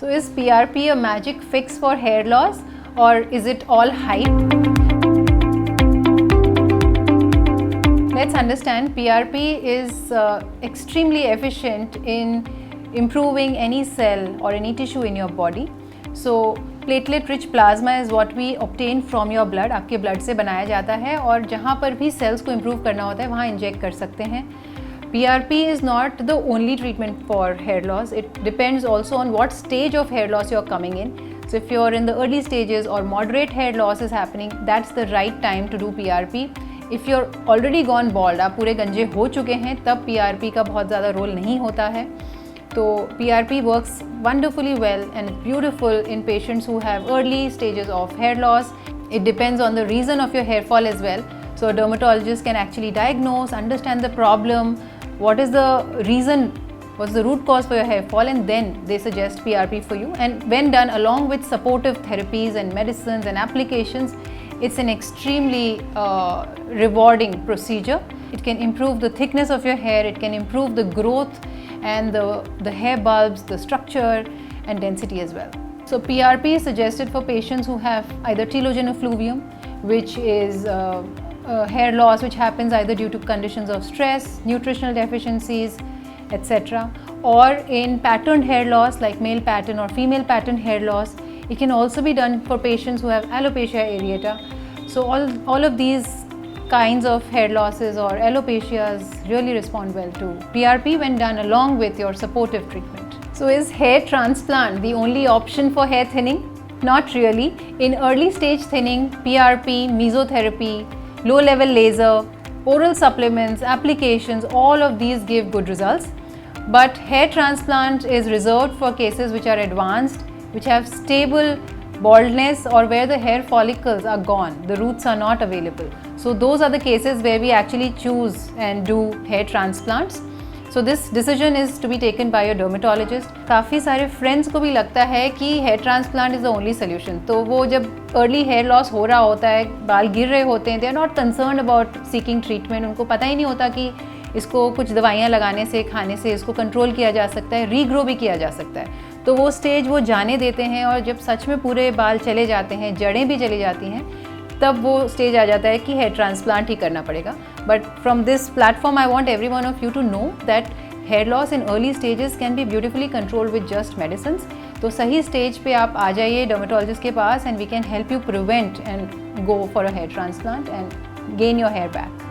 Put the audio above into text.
So is PRP a magic fix for hair loss or is it all hype? Let's understand PRP is extremely efficient in improving any cell or any tissue in your body. So platelet rich plasma is what we obtain from your blood. आपके blood से बनाया जाता है और जहाँ पर भी cells को improve करना होता है वहाँ inject कर सकते हैं. PRP is not the only treatment for hair loss. It depends also on what stage of hair loss you're coming in. So if you're in the early stages or moderate hair loss is happening, that's the right time to do PRP. If you're already gone bald, आप पूरे गंजे हो चुके हैं, तब PRP का बहुत ज़्यादा रोल नहीं होता है. तो PRP works wonderfully well and beautiful in patients who have early stages of hair loss. It depends on the reason of your hair fall as well. So a dermatologist can actually diagnose, understand the problem, what is the reason, what's the root cause for your hair fall, and then they suggest PRP for you. And when done along with supportive therapies and medicines and applications, it's an extremely rewarding procedure. It can improve the thickness of your hair, it can improve the growth and the hair bulbs, the structure and density as well. So PRP is suggested for patients who have either telogen effluvium, which is hair loss which happens either due to conditions of stress, nutritional deficiencies, etc. or in patterned hair loss like male pattern or female pattern hair loss. It can also be done for patients who have alopecia areata. So all of these kinds of hair losses or alopecias really respond well to PRP when done along with your supportive treatment. So is hair transplant the only option for hair thinning? Not really. In early stage thinning, PRP, mesotherapy, low level laser, oral supplements, applications, all of these give good results. But hair transplant is reserved for cases which are advanced, which have stable baldness or where the hair follicles are gone, the roots are not available. So those are the cases where we actually choose and do hair transplants. So this decision is to be taken by your dermatologist. काफ़ी सारे friends को भी लगता है कि hair transplant is the only solution. तो वो जब early hair loss हो रहा होता है, बाल गिर रहे होते हैं, they are not concerned about seeking treatment. उनको पता ही नहीं होता कि इसको कुछ दवाइयाँ लगाने से, खाने से इसको कंट्रोल किया जा सकता है, रीग्रो भी किया जा सकता है. तो वो स्टेज वो जाने देते हैं और जब सच में पूरे बाल चले जाते हैं, जड़ें भी चली जाती हैं, तब वो स्टेज आ जाता है कि हेयर ट्रांसप्लांट ही करना पड़ेगा. But from this platform I want every one of you to know that hair loss in early stages can be beautifully controlled with just medicine. तो सही स्टेज पे आप आ जाइए डर्मेटोलॉजिस्ट के पास and we can help you prevent and go for a hair transplant and gain your hair back.